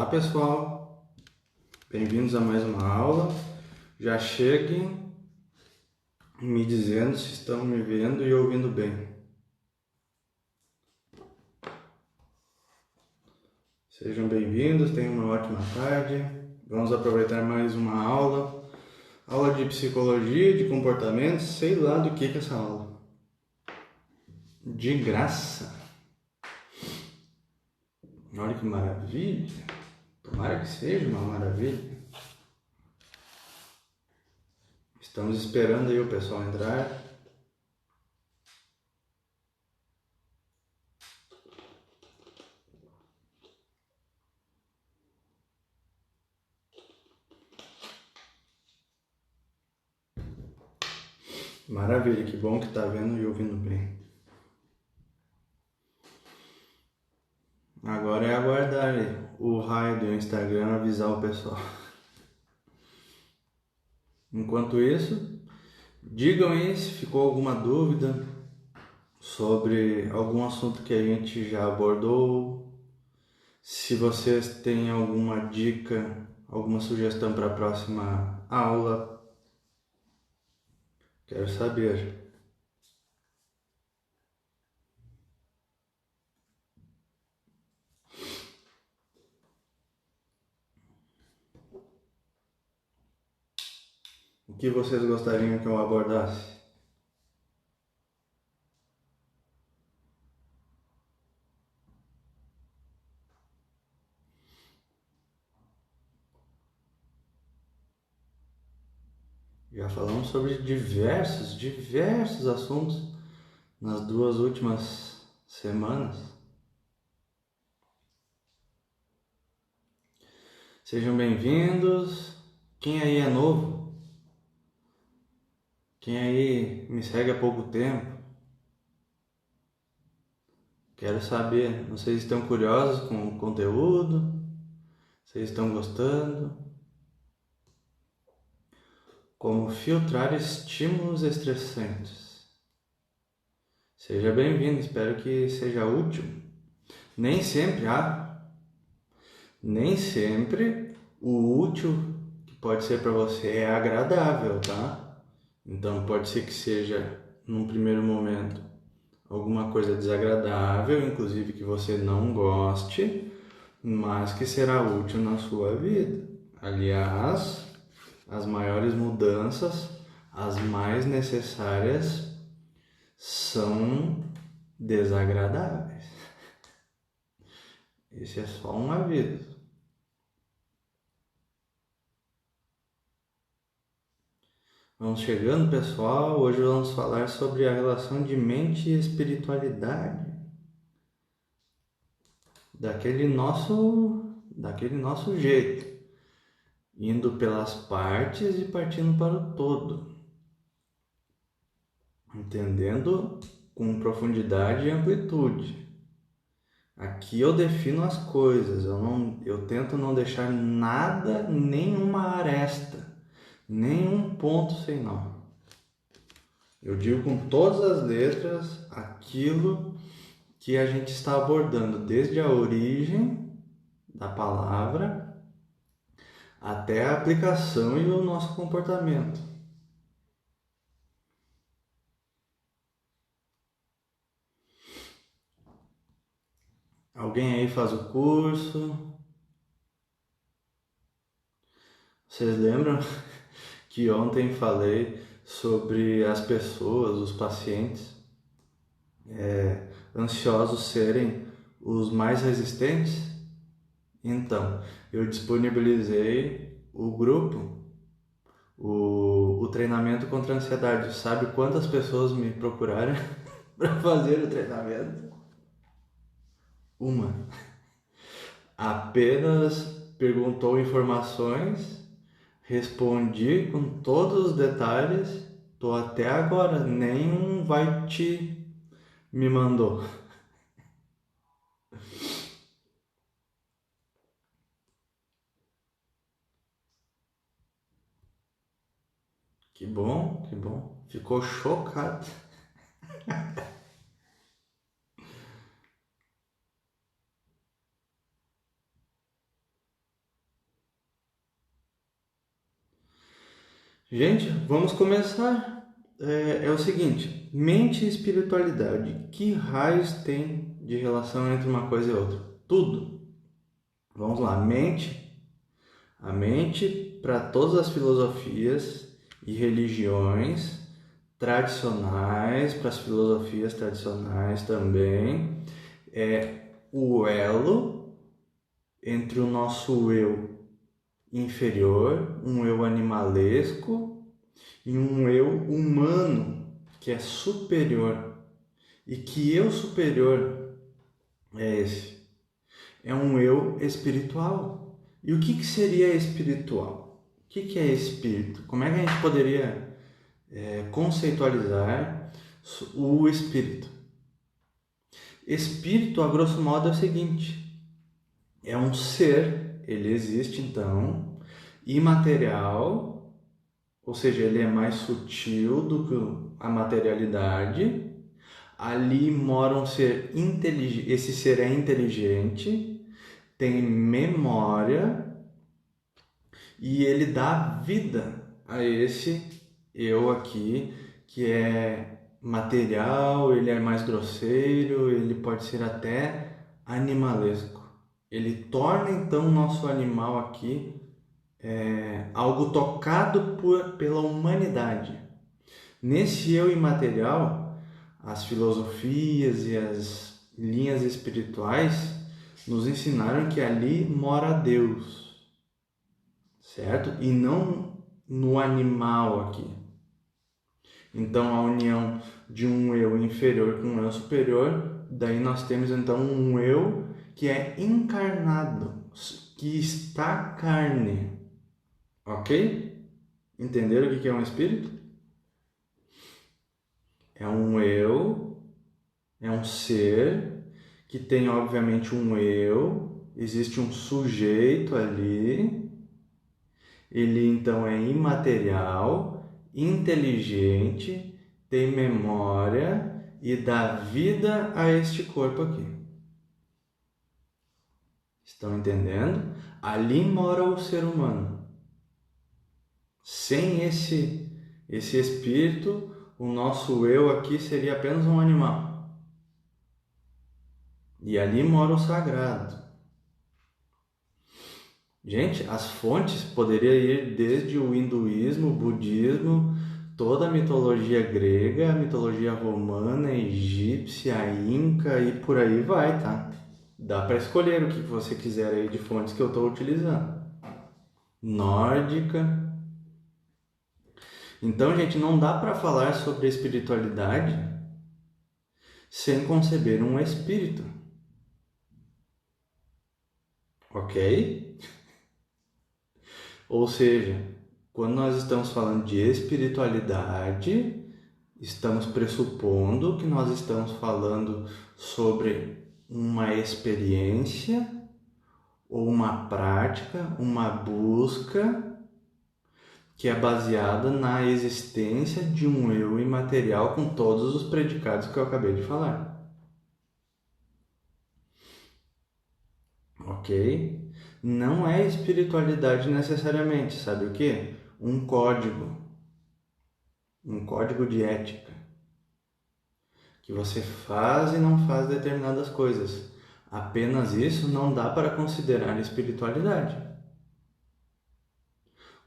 Olá pessoal, bem-vindos a mais uma aula. Já cheguem me dizendo se estão me vendo e ouvindo bem. Sejam bem-vindos, tenham uma ótima tarde. Vamos aproveitar mais uma aula de psicologia, de comportamento, sei lá do que é essa aula. De graça. Olha que maravilha. Tomara que seja uma maravilha. Estamos esperando aí o pessoal entrar. Maravilha, que bom que está vendo e ouvindo bem. Agora é aguardar o raio do Instagram avisar o pessoal. Enquanto isso, digam aí se ficou alguma dúvida sobre algum assunto que a gente já abordou. Se vocês têm alguma dica, alguma sugestão para a próxima aula, quero saber. O que vocês gostariam que eu abordasse? Já falamos sobre diversos assuntos nas 2 últimas semanas. Sejam bem-vindos. Quem aí é novo? Quem aí me segue há pouco tempo? Quero saber, vocês estão curiosos com o conteúdo? Vocês estão gostando? Como filtrar estímulos estressantes? Seja bem-vindo, espero que seja útil. Nem sempre o útil que pode ser para você é agradável, tá? Então pode ser que seja, num primeiro momento, alguma coisa desagradável, inclusive que você não goste, mas que será útil na sua vida. Aliás, as maiores mudanças, as mais necessárias, são desagradáveis. Esse é só um aviso. Vamos chegando, pessoal. Hoje vamos falar sobre a relação de mente e espiritualidade. Daquele nosso jeito, indo pelas partes e partindo para o todo, entendendo com profundidade e amplitude. Aqui eu defino as coisas, eu tento não deixar nada, nenhuma aresta, nenhum ponto sem nó. Eu digo com todas as letras aquilo que a gente está abordando, desde a origem da palavra até a aplicação e o nosso comportamento. Alguém aí faz o curso? Vocês lembram que ontem falei sobre as pessoas, os pacientes, ansiosos serem os mais resistentes? Então, eu disponibilizei o grupo, o treinamento contra a ansiedade. Sabe quantas pessoas me procuraram para fazer o treinamento? Uma. Apenas perguntou informações, respondi com todos os detalhes, tô até agora, nenhum vai te me mandou. Que bom, que bom. Ficou chocado. Gente, vamos começar. É o seguinte: mente e espiritualidade. Que raios tem de relação entre uma coisa e outra? Tudo. Vamos lá. A mente, para todas as filosofias e religiões tradicionais, para as filosofias tradicionais também, é o elo entre o nosso eu inferior, um eu animalesco, e um eu humano que é superior. E que eu superior é esse? É um eu espiritual. E o que seria espiritual? O que é espírito? Como é que a gente poderia conceitualizar o espírito? Espírito, a grosso modo, é o seguinte: é um ser, ele existe então, imaterial, ou seja, ele é mais sutil do que a materialidade. Ali mora um ser inteligente, esse ser é inteligente, tem memória e ele dá vida a esse eu aqui que é material, ele é mais grosseiro, ele pode ser até animalesco. Ele torna então o nosso animal aqui algo tocado pela humanidade. Nesse eu imaterial, as filosofias e as linhas espirituais nos ensinaram que ali mora Deus, certo? E não no animal aqui. Então, a união de um eu inferior com um eu superior, daí nós temos então um eu que é encarnado, que está carne, ok? Entenderam o que é um espírito? É um eu, é um ser que tem obviamente um eu, existe um sujeito ali, ele então é imaterial, inteligente, tem memória e dá vida a este corpo aqui. Estão entendendo? Ali mora o ser humano. Sem esse espírito, o nosso eu aqui seria apenas um animal. E ali mora o sagrado. Gente, as fontes poderiam ir desde o hinduísmo, o budismo, toda a mitologia grega, a mitologia romana, egípcia, inca e por aí vai, tá? Dá para escolher o que você quiser aí de fontes que eu estou utilizando. Nórdica. Então, gente, não dá para falar sobre espiritualidade sem conceber um espírito. Ok? Ou seja, quando nós estamos falando de espiritualidade, estamos pressupondo que nós estamos falando sobre uma experiência ou uma prática, uma busca que é baseada na existência de um eu imaterial com todos os predicados que eu acabei de falar. Ok? Não é espiritualidade necessariamente, sabe o que? Um código de ética, que você faz e não faz determinadas coisas. Apenas isso não dá para considerar espiritualidade.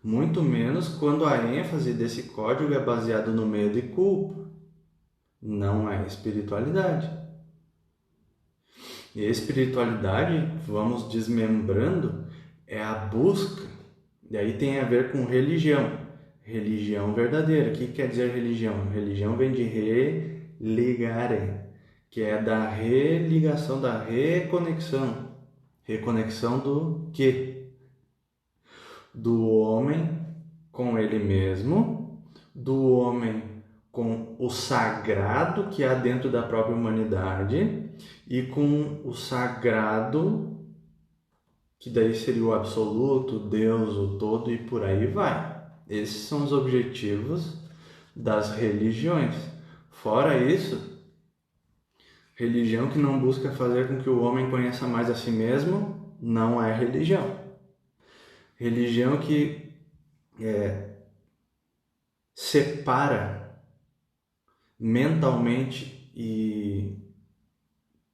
Muito menos quando a ênfase desse código é baseado no medo e culpa. Não é espiritualidade. E a espiritualidade, vamos desmembrando, é a busca. E aí tem a ver com religião. Religião verdadeira. O que quer dizer religião? Religião vem de religare, que é da religação, da reconexão. Reconexão do quê? Do homem com ele mesmo, do homem com o sagrado que há dentro da própria humanidade e com o sagrado, que daí seria o absoluto, Deus, o todo e por aí vai. Esses são os objetivos das religiões. Fora isso, religião que não busca fazer com que o homem conheça mais a si mesmo não é religião. Religião que separa mentalmente e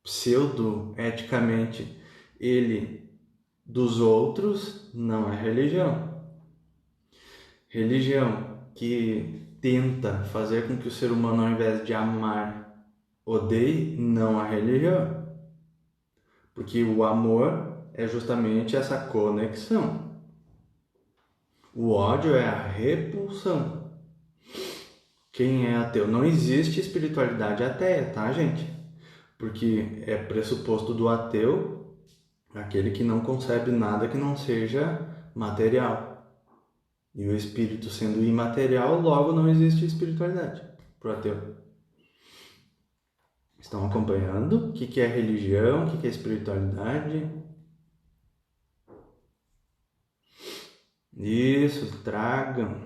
pseudo-eticamente ele dos outros, não é religião. Religião que tenta fazer com que o ser humano, ao invés de amar, odeie, não é religião. Porque o amor é justamente essa conexão. O ódio é a repulsão. Quem é ateu? Não existe espiritualidade ateia, tá, gente? Porque é pressuposto do ateu aquele que não concebe nada que não seja material. E o espírito sendo imaterial, logo não existe espiritualidade para o ateu. Estão acompanhando? O que é religião? O que é espiritualidade? Isso, tragam,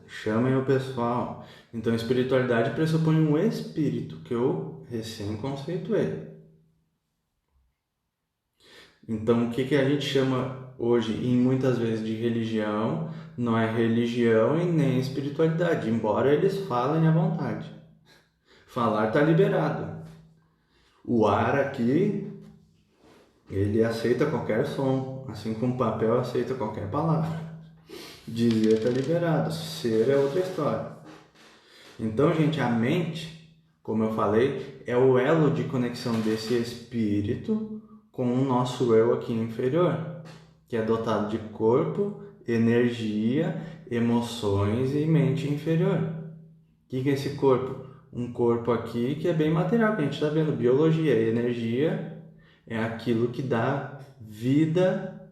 chamem o pessoal. Então, espiritualidade pressupõe um espírito, que eu recém-conceituei. Então, o que a gente chama hoje, e muitas vezes, de religião, não é religião e nem espiritualidade, embora eles falem à vontade. Falar está liberado. O ar aqui, ele aceita qualquer som, assim como o papel aceita qualquer palavra. Dizer está liberado, ser é outra história. Então, gente, a mente, como eu falei, é o elo de conexão desse espírito com o nosso eu aqui inferior, que é dotado de corpo, energia, emoções e mente inferior. O que é esse corpo? Um corpo aqui que é bem material, que a gente está vendo, biologia, energia é aquilo que dá vida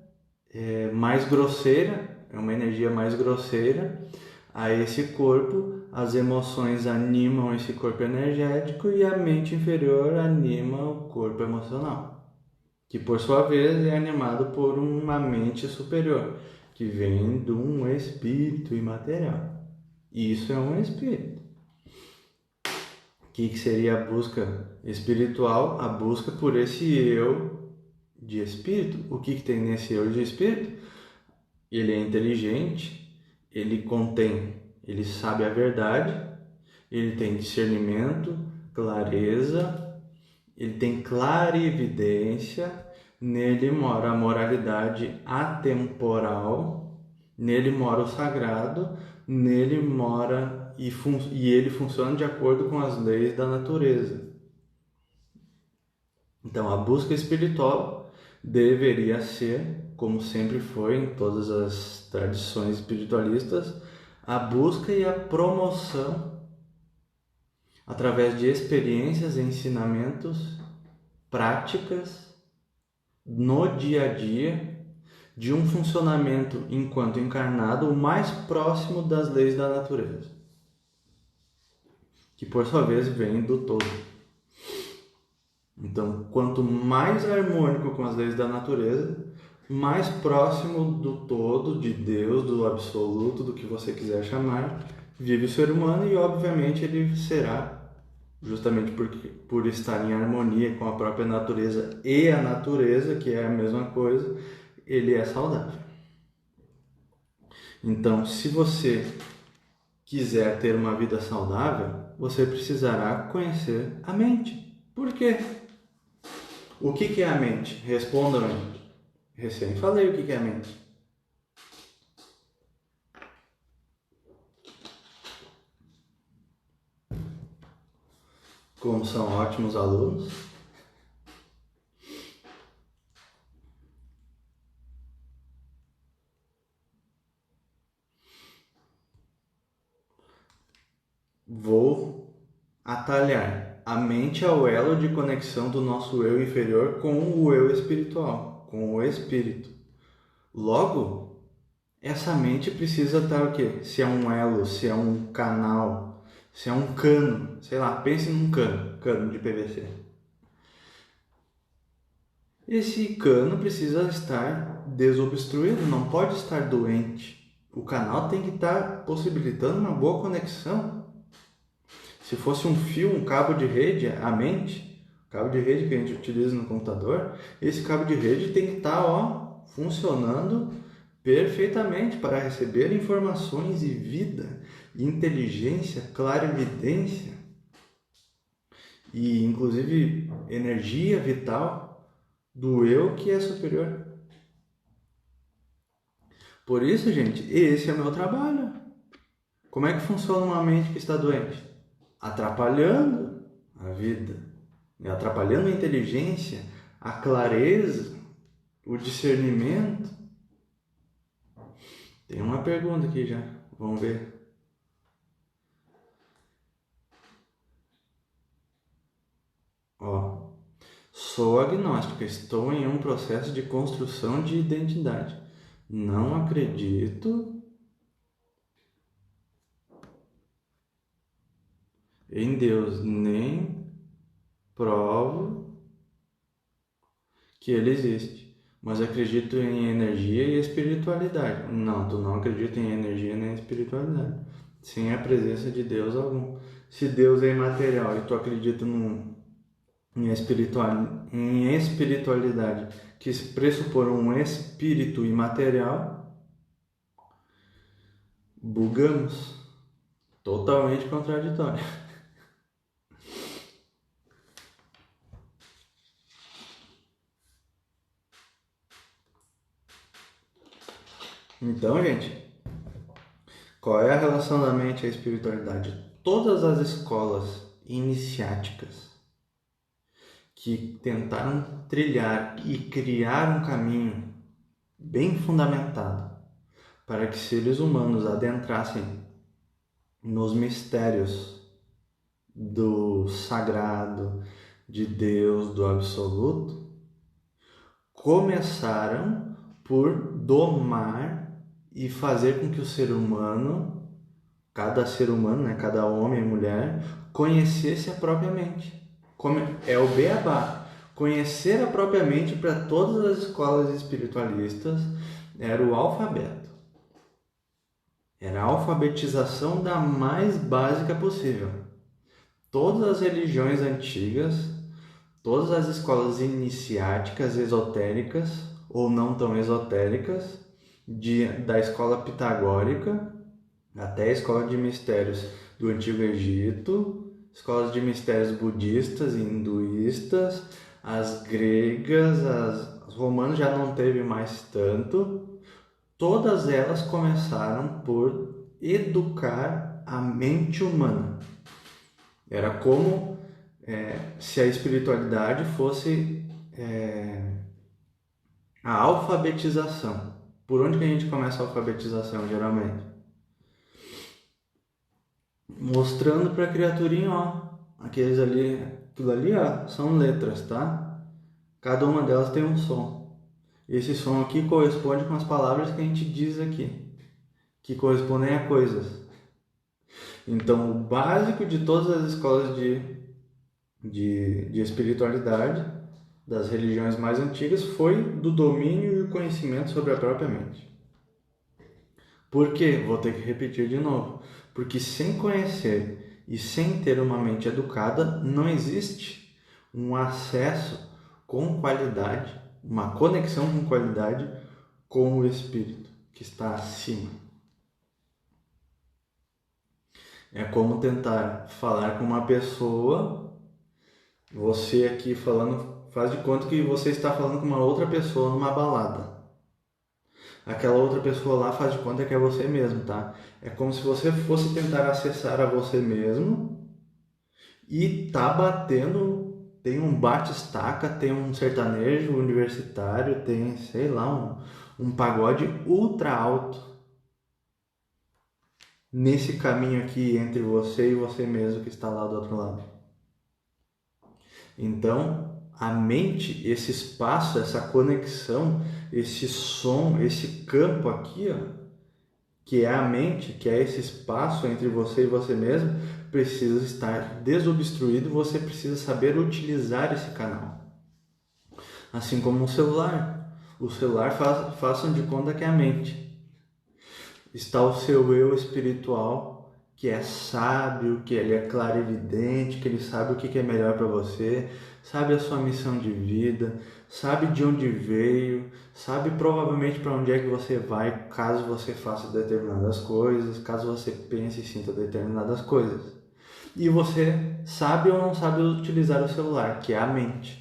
mais grosseira, é uma energia mais grosseira a esse corpo. As emoções animam esse corpo energético e a mente inferior anima o corpo emocional, que por sua vez é animado por uma mente superior, que vem de um espírito imaterial. Isso é um espírito. O que seria a busca espiritual? A busca por esse eu de espírito. O que tem nesse eu de espírito? Ele é inteligente, ele sabe a verdade, ele tem discernimento, clareza, ele tem clarividência, nele mora a moralidade atemporal, nele mora o sagrado, nele mora e ele funciona de acordo com as leis da natureza. Então, a busca espiritual deveria ser, como sempre foi em todas as tradições espiritualistas, a busca e a promoção através de experiências, ensinamentos, práticas no dia a dia de um funcionamento enquanto encarnado o mais próximo das leis da natureza, que por sua vez vem do todo. Então, quanto mais harmônico com as leis da natureza, mais próximo do todo, de Deus, do absoluto, do que você quiser chamar, vive o ser humano, e obviamente ele será, justamente por estar em harmonia com a própria natureza e a natureza, que é a mesma coisa, ele é saudável. Então, se você quiser ter uma vida saudável, você precisará conhecer a mente. Por quê? O que é a mente? Respondam aí. Recém falei o que é a mente. Como são ótimos alunos. Vou atalhar. A mente é o elo de conexão do nosso eu inferior com o eu espiritual, com o espírito. Logo, essa mente precisa estar o quê? Se é um elo, se é um canal, se é um cano, sei lá, pense num cano de PVC. Esse cano precisa estar desobstruído, não pode estar doente. O canal tem que estar possibilitando uma boa conexão. Se fosse um fio, um cabo de rede, a mente, o cabo de rede que a gente utiliza no computador, esse cabo de rede tem que estar funcionando perfeitamente para receber informações e vida, inteligência, clarividência e inclusive energia vital do eu que é superior. Por isso, gente, esse é o meu trabalho. Como é que funciona uma mente que está doente? Atrapalhando a vida, atrapalhando a inteligência, a clareza, o discernimento. Tem uma pergunta aqui já, vamos ver. Ó, sou agnóstica, estou em um processo de construção de identidade. Não acredito em Deus, nem provo que ele existe, mas acredito em energia e espiritualidade. Não, tu não acredita em energia nem espiritualidade, sem a presença de Deus algum. Se Deus é imaterial e tu acredita em espiritualidade, que pressupor um espírito imaterial, bugamos. Totalmente contraditório. Então, gente, qual é a relação da mente à espiritualidade? Todas as escolas iniciáticas que tentaram trilhar e criar um caminho bem fundamentado para que seres humanos adentrassem nos mistérios do sagrado, de Deus, do absoluto, começaram por domar e fazer com que o ser humano, cada ser humano, né, cada homem e mulher, conhecesse a própria mente. É o beabá. Conhecer a própria mente para todas as escolas espiritualistas era o alfabeto. Era a alfabetização da mais básica possível. Todas as religiões antigas, todas as escolas iniciáticas, esotéricas ou não tão esotéricas, da escola pitagórica até a escola de mistérios do Antigo Egito, escolas de mistérios budistas e hinduístas, as gregas, as romanas já não teve mais tanto. Todas elas começaram por educar a mente humana. Era como se a espiritualidade fosse a alfabetização. Por onde que a gente começa a alfabetização, geralmente? Mostrando para a criaturinha, ó, aquilo ali, ó, são letras, tá? Cada uma delas tem um som. Esse som aqui corresponde com as palavras que a gente diz aqui, que correspondem a coisas. Então, o básico de todas as escolas de espiritualidade, das religiões mais antigas, foi do domínio e o conhecimento sobre a própria mente. Por quê? Vou ter que repetir de novo. Porque sem conhecer e sem ter uma mente educada, não existe um acesso com qualidade, uma conexão com qualidade com o espírito que está acima. É como tentar falar com uma pessoa, você aqui falando, faz de conta que você está falando com uma outra pessoa numa balada. Aquela outra pessoa lá faz de conta que é você mesmo, tá? É como se você fosse tentar acessar a você mesmo e tá batendo, tem um bate-estaca, tem um sertanejo universitário, tem, sei lá, um pagode ultra alto nesse caminho aqui entre você e você mesmo que está lá do outro lado. Então, a mente, esse espaço, essa conexão, esse som, esse campo aqui, ó, que é a mente, que é esse espaço entre você e você mesmo, precisa estar desobstruído, você precisa saber utilizar esse canal. Assim como um celular. O celular, façam de conta que é a mente. Está o seu eu espiritual, que é sábio, que ele é clarividente, que ele sabe o que é melhor para você, sabe a sua missão de vida, sabe de onde veio, sabe provavelmente para onde é que você vai caso você faça determinadas coisas, caso você pense e sinta determinadas coisas. E você sabe ou não sabe utilizar o celular, que é a mente.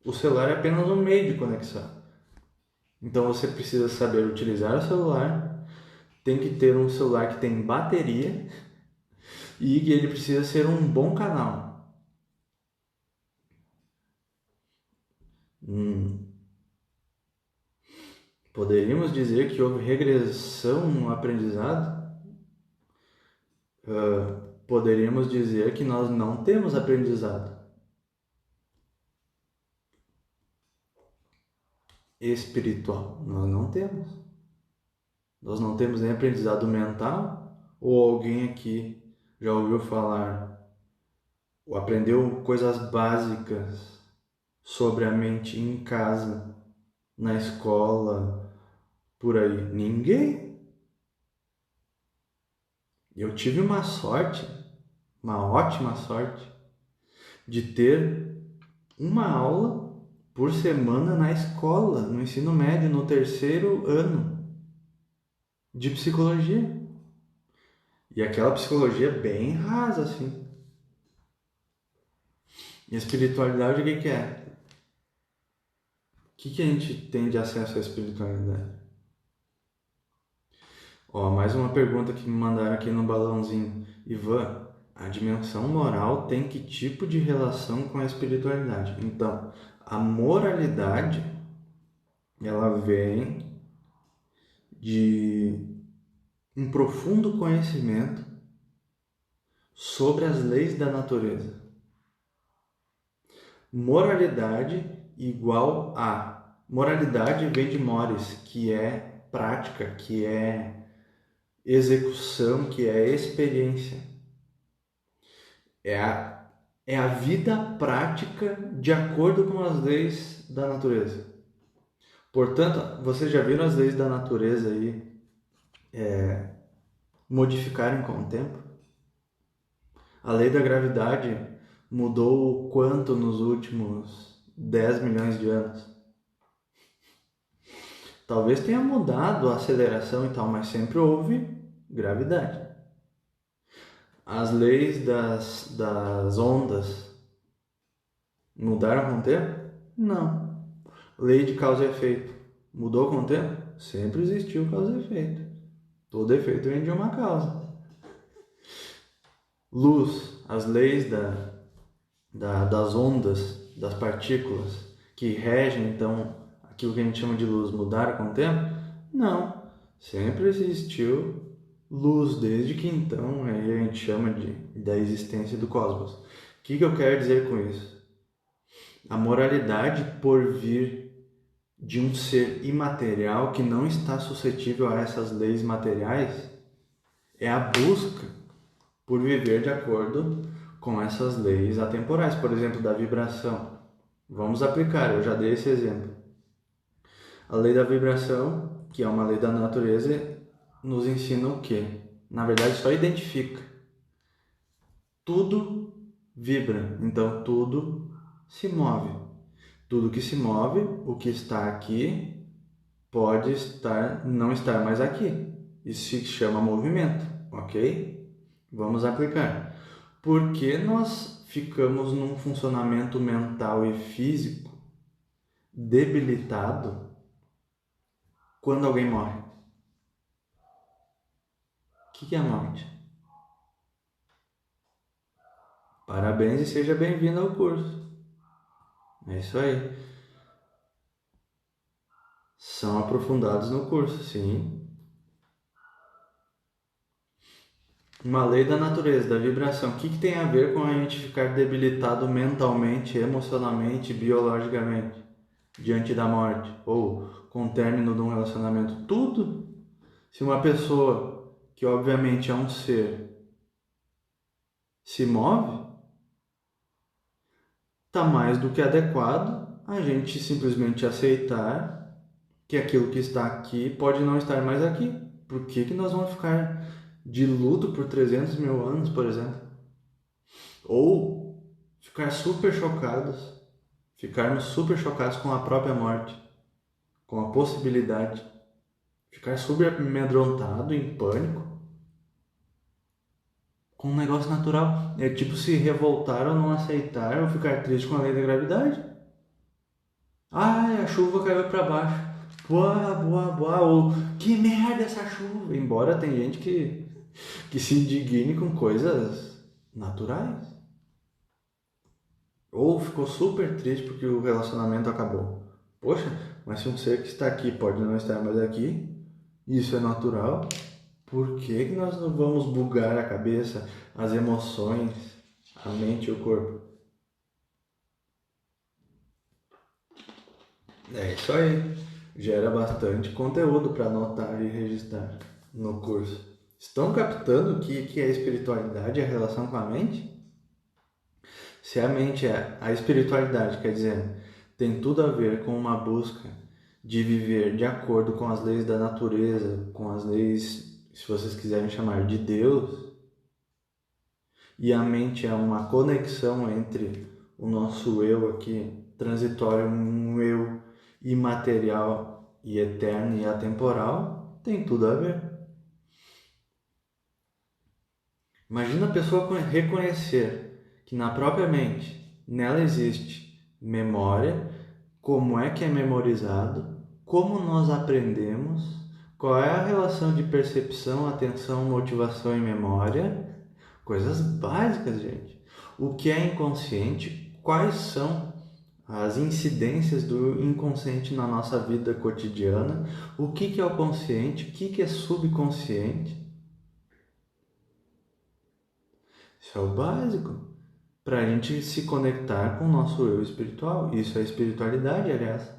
O celular é apenas um meio de conexão. Então você precisa saber utilizar o celular, tem que ter um celular que tem bateria e que ele precisa ser um bom canal. Poderíamos dizer que houve regressão no aprendizado? Poderíamos dizer que nós não temos aprendizado espiritual. Nós não temos. Nós não temos nem aprendizado mental. Ou alguém aqui já ouviu falar ou aprendeu coisas básicas sobre a mente em casa, na escola, por aí? Ninguém. Eu tive uma sorte, uma ótima sorte, de ter uma aula por semana na escola, no ensino médio, no terceiro ano de psicologia. E aquela psicologia bem rasa, assim. E a espiritualidade, o que é? O que a gente tem de acesso à espiritualidade? Ó, mais uma pergunta que me mandaram aqui no balãozinho. Ivan, a dimensão moral tem que tipo de relação com a espiritualidade? Então, a moralidade, ela vem de um profundo conhecimento sobre as leis da natureza. Moralidade igual a... Moralidade vem de mores, que é prática, que é execução, que é experiência. É a vida prática de acordo com as leis da natureza. Portanto, vocês já viram as leis da natureza aí modificarem com o tempo? A lei da gravidade mudou o quanto nos últimos 10 milhões de anos? Talvez tenha mudado a aceleração e tal, mas sempre houve gravidade. As leis das ondas mudaram com o tempo? Não. Lei de causa e efeito mudou com o tempo? Sempre existiu causa e efeito. Todo efeito vem de uma causa. Luz, as leis das ondas, das partículas, que regem então aquilo que a gente chama de luz, mudaram com o tempo? Não. Sempre existiu luz, desde que então aí a gente chama da existência do cosmos. O que eu quero dizer com isso? A moralidade por vir de um ser imaterial que não está suscetível a essas leis materiais é a busca por viver de acordo com essas leis atemporais, por exemplo, da vibração. Vamos aplicar, eu já dei esse exemplo. A lei da vibração, que é uma lei da natureza, nos ensina o quê? Na verdade, só identifica. Tudo vibra, então tudo se move. Tudo que se move, o que está aqui, pode não estar mais aqui. Isso se chama movimento, ok? Vamos aplicar. Por que nós ficamos num funcionamento mental e físico debilitado quando alguém morre? O que é a morte? Parabéns e seja bem-vindo ao curso. É isso aí. São aprofundados no curso, sim. Uma lei da natureza, da vibração. O que tem a ver com a gente ficar debilitado mentalmente, emocionalmente, biologicamente, diante da morte? Ou com o término de um relacionamento? Tudo. Se uma pessoa, que obviamente é um ser, se move, está mais do que adequado a gente simplesmente aceitar que aquilo que está aqui pode não estar mais aqui. Por que nós vamos ficar de luto por 300 mil anos, por exemplo? Ou ficarmos super chocados com a própria morte, com a possibilidade, ficar super amedrontado, em pânico, com um negócio natural. É tipo se revoltar ou não aceitar, ou ficar triste com a lei da gravidade. Ai, a chuva caiu para baixo. Boa, boa, boa. Ou que merda essa chuva. Embora tem gente que se indigne com coisas naturais. Ou ficou super triste porque o relacionamento acabou. Poxa, mas se um ser que está aqui pode não estar mais aqui, isso é natural, por que nós não vamos bugar a cabeça, as emoções, a mente e o corpo? É isso aí. Gera bastante conteúdo para anotar e registrar no curso. Estão captando o que é espiritualidade e a relação com a mente? Se a mente é a espiritualidade, quer dizer, tem tudo a ver com uma busca de viver de acordo com as leis da natureza, com as leis, se vocês quiserem chamar de Deus, e a mente é uma conexão entre o nosso eu aqui, transitório, um eu imaterial e eterno e atemporal, tem tudo a ver. Imagina a pessoa reconhecer que na própria mente, nela existe memória, como é que é memorizado, como nós aprendemos, qual é a relação de percepção, atenção, motivação e memória. Coisas básicas, gente. O que é inconsciente, quais são as incidências do inconsciente na nossa vida cotidiana, o que é o consciente, o que é subconsciente. Isso é o básico para a gente se conectar com o nosso eu espiritual. Isso é espiritualidade, aliás.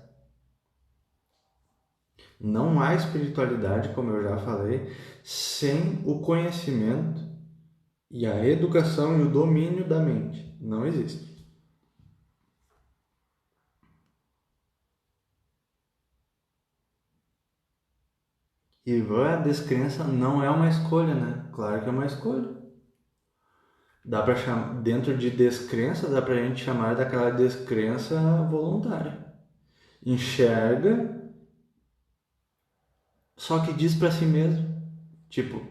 Não há espiritualidade, como eu já falei, sem o conhecimento e a educação e o domínio da mente. Não existe. E a descrença não é uma escolha, né? Claro que é uma escolha. Dá para chamar, dentro de descrença, dá pra gente chamar daquela descrença voluntária. Enxerga, só que diz para si mesmo, tipo,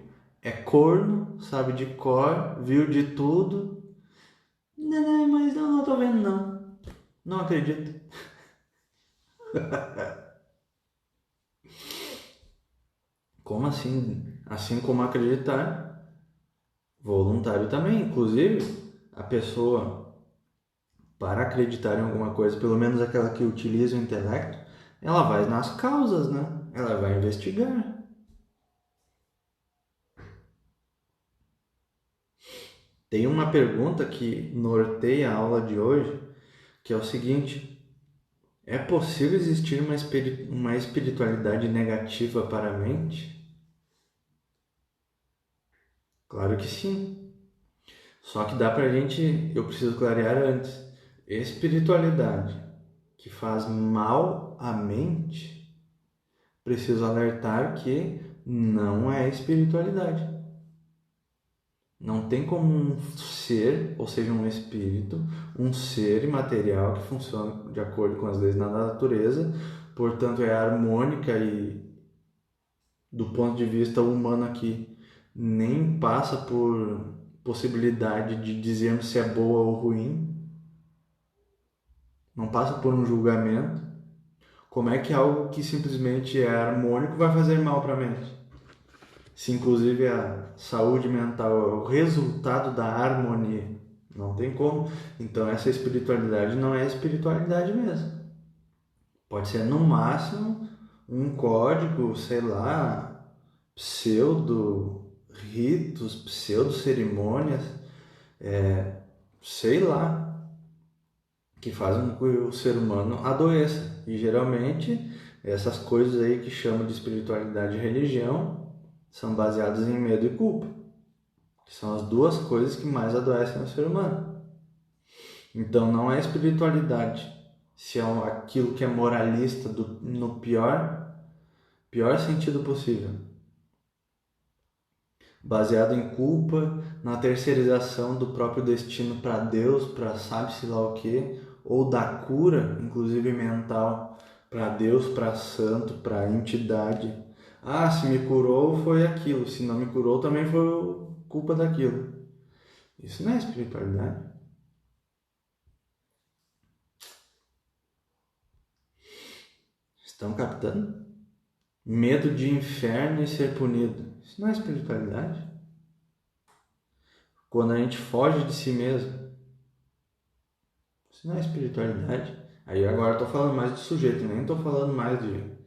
é corno, sabe de cor, viu de tudo. Não, mas não tô vendo não. Não acredito. Como assim? Assim como acreditar, voluntário também. Inclusive, a pessoa, para acreditar em alguma coisa, pelo menos aquela que utiliza o intelecto, ela vai nas causas, né? Ela vai investigar. Tem uma pergunta que norteia a aula de hoje, que é o seguinte: é possível existir uma espiritualidade negativa para a mente? Claro que sim. Só que dá pra gente, eu preciso clarear antes, espiritualidade que faz mal à mente, preciso alertar que não é espiritualidade. Não tem como um ser, ou seja, um espírito, um ser imaterial que funciona de acordo com as leis da natureza, portanto é harmônica e, do ponto de vista humano aqui, nem passa por possibilidade de dizermos se é boa ou ruim, não passa por um julgamento. Como é que algo que simplesmente é harmônico vai fazer mal para a mente? Se inclusive a saúde mental é o resultado da harmonia, não tem como. Então essa espiritualidade não é espiritualidade mesmo. Pode ser no máximo um código, sei lá, pseudo ritos, pseudo cerimônias, sei lá, que fazem com que o ser humano adoeça. E geralmente essas coisas aí que chamam de espiritualidade e religião são baseadas em medo e culpa, que são as duas coisas que mais adoecem o ser humano. Então não é espiritualidade se é aquilo que é moralista no pior sentido possível. baseado em culpa, na terceirização do próprio destino para Deus, para sabe-se lá o que, ou da cura, inclusive mental, para Deus, para santo, para entidade. Ah, se me curou foi aquilo, se não me curou também foi culpa daquilo. Isso não é espiritualidade. Estão captando? Medo de inferno e ser punido. Isso não é espiritualidade. Quando a gente foge de si mesmo, isso não é espiritualidade. Aí agora eu tô falando mais de sujeito, nem tô falando mais de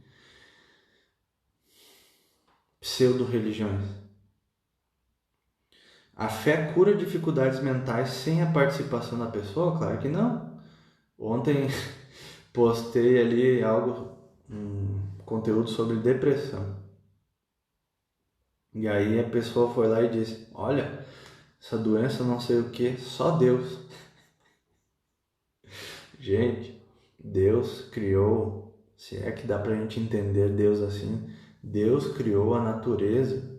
pseudo-religiões. A fé cura dificuldades mentais sem a participação da pessoa? Claro que não. Ontem postei ali algo, conteúdo sobre depressão. E aí a pessoa foi lá e disse: olha, essa doença não sei o que, só Deus. Gente, Deus criou, se é que dá pra gente entender Deus assim, Deus criou a natureza.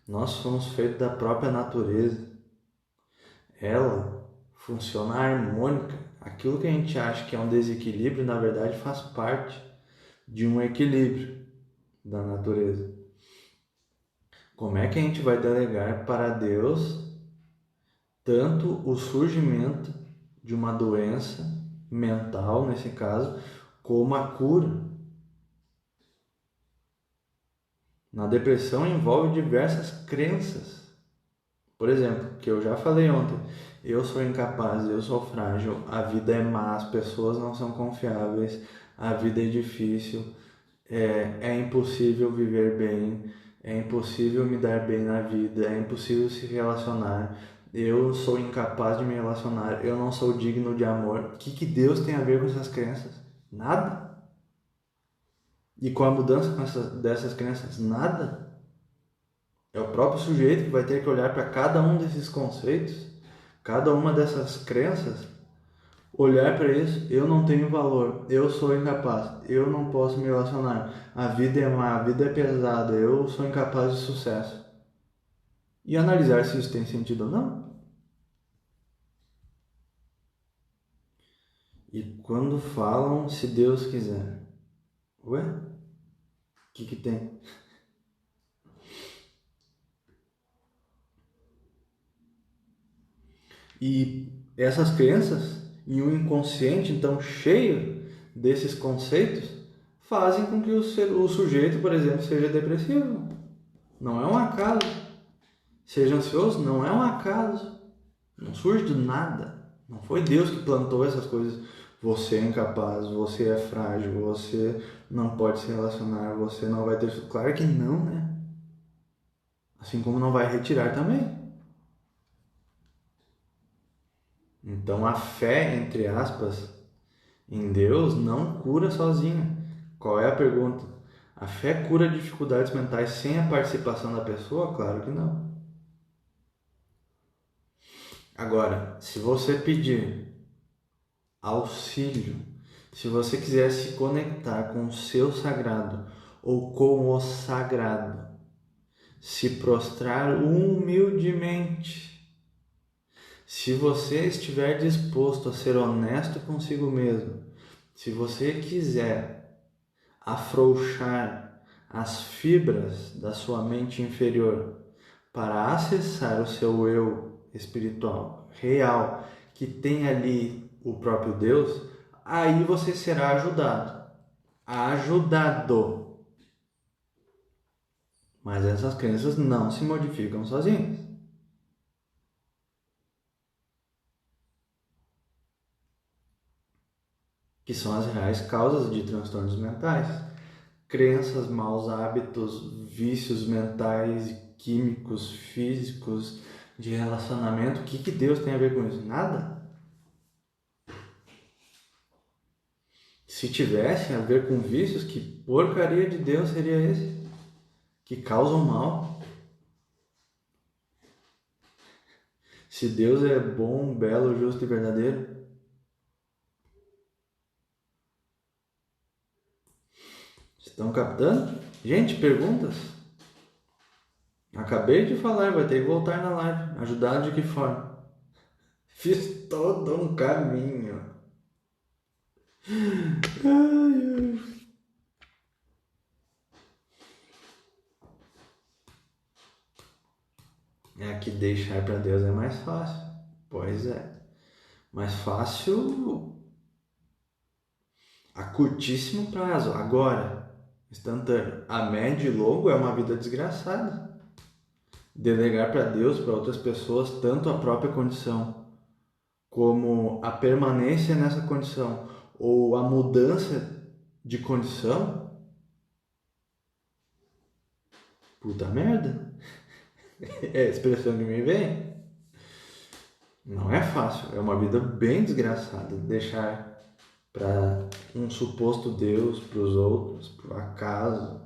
Nós somos feitos da própria natureza. Ela funciona harmônica. Aquilo que a gente acha que é um desequilíbrio, na verdade, faz parte de um equilíbrio da natureza. Como é que a gente vai delegar para Deus tanto o surgimento de uma doença mental, nesse caso, como a cura? Na depressão envolve diversas crenças. Por exemplo, que eu já falei ontem, eu sou incapaz, eu sou frágil, a vida é má, as pessoas não são confiáveis, a vida é difícil, é impossível viver bem, é impossível me dar bem na vida, é impossível se relacionar, eu sou incapaz de me relacionar, eu não sou digno de amor. O que Deus tem a ver com essas crenças? Nada. E com a mudança dessas crenças? Nada. É o próprio sujeito que vai ter que olhar para cada um desses conceitos, cada uma dessas crenças, olhar para isso: eu não tenho valor, eu sou incapaz, eu não posso me relacionar, a vida é má, a vida é pesada, eu sou incapaz de sucesso. E analisar se isso tem sentido ou não. E quando falam se Deus quiser, ué, o que tem? E essas crenças e o inconsciente, então, cheio desses conceitos, fazem com que o sujeito, por exemplo, seja depressivo. Não é um acaso. Seja ansioso, não é um acaso. Não surge do nada. Não foi Deus que plantou essas coisas. Você é incapaz, você é frágil, você não pode se relacionar, você não vai ter... Claro que não, né? Assim como não vai retirar também. Então a fé, entre aspas, em Deus não cura sozinha. Qual é a pergunta? A fé cura dificuldades mentais sem a participação da pessoa? Claro que não. Agora, se você pedir auxílio, se você quiser se conectar com o seu sagrado ou com o sagrado, se prostrar humildemente, se você estiver disposto a ser honesto consigo mesmo, se você quiser afrouxar as fibras da sua mente inferior para acessar o seu eu espiritual real, que tem ali o próprio Deus, aí você será ajudado. Ajudado. Mas essas crenças não se modificam sozinhas. Que são as reais causas de transtornos mentais. Crenças, maus hábitos, vícios mentais, químicos, físicos, de relacionamento. O que Deus tem a ver com isso? Nada. Se tivesse a ver com vícios, que porcaria de Deus seria esse? Que causam mal. Se Deus é bom, belo, justo e verdadeiro. Estão captando? Gente, perguntas? Acabei de falar, vai ter que voltar na live. Ajudar de que forma? Fiz todo um caminho. Ai, ai. É que deixar para Deus é mais fácil. Pois é. Mais fácil a curtíssimo prazo, agora, instantâneo. A médio e longo é uma vida desgraçada. Delegar para Deus, para outras pessoas, tanto a própria condição como a permanência nessa condição ou a mudança de condição, puta merda. É a expressão que me vem. Não é fácil, é uma vida bem desgraçada deixar para um suposto Deus, para os outros, para o acaso,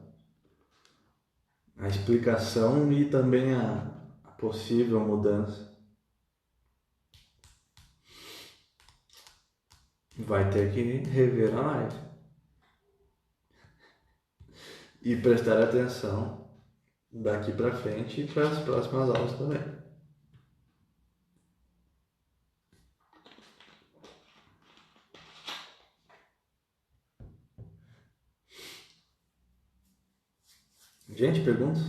a explicação e também a possível mudança. Vai ter que rever a live e prestar atenção daqui para frente e para as próximas aulas também. Gente, perguntas?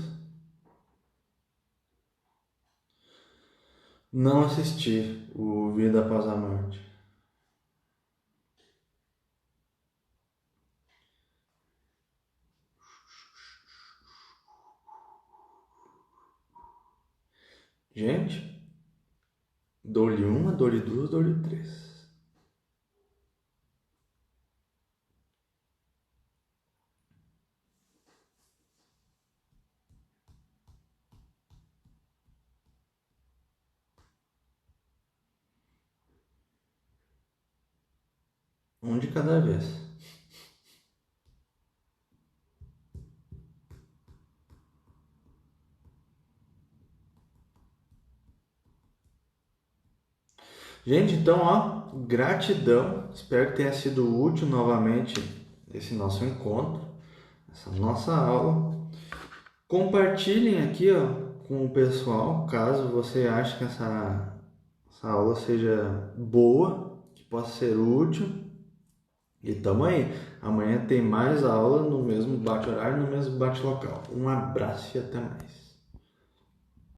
Não assisti o Vida Após a Morte. Gente, dou-lhe uma, dou-lhe duas, dou-lhe três. Um de cada vez. Gente, então, ó, gratidão. Espero que tenha sido útil novamente esse nosso encontro, essa nossa aula. Compartilhem aqui, ó, com o pessoal, caso você ache que essa aula seja boa, que possa ser útil. E tamo aí. Amanhã tem mais aula no mesmo bate-horário, no mesmo bate-local. Um abraço e até mais.